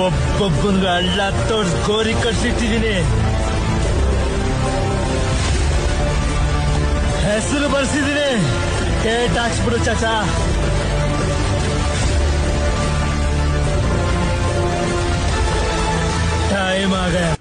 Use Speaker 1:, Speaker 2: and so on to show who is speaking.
Speaker 1: ಒಬ್ಬೊಬ್ಬನ್ಗ ಹಳ್ಳ ತೋರ್ಸ್ ಗೋರಿ ಕಟ್ಸಿಟ್ಟಿದೀನಿ. ಹೆಸರು ಬರ್ಸಿದೀನಿ. Date ಹಾಕ್ಸ್ಬಿಡು Chacha. Time आ गया.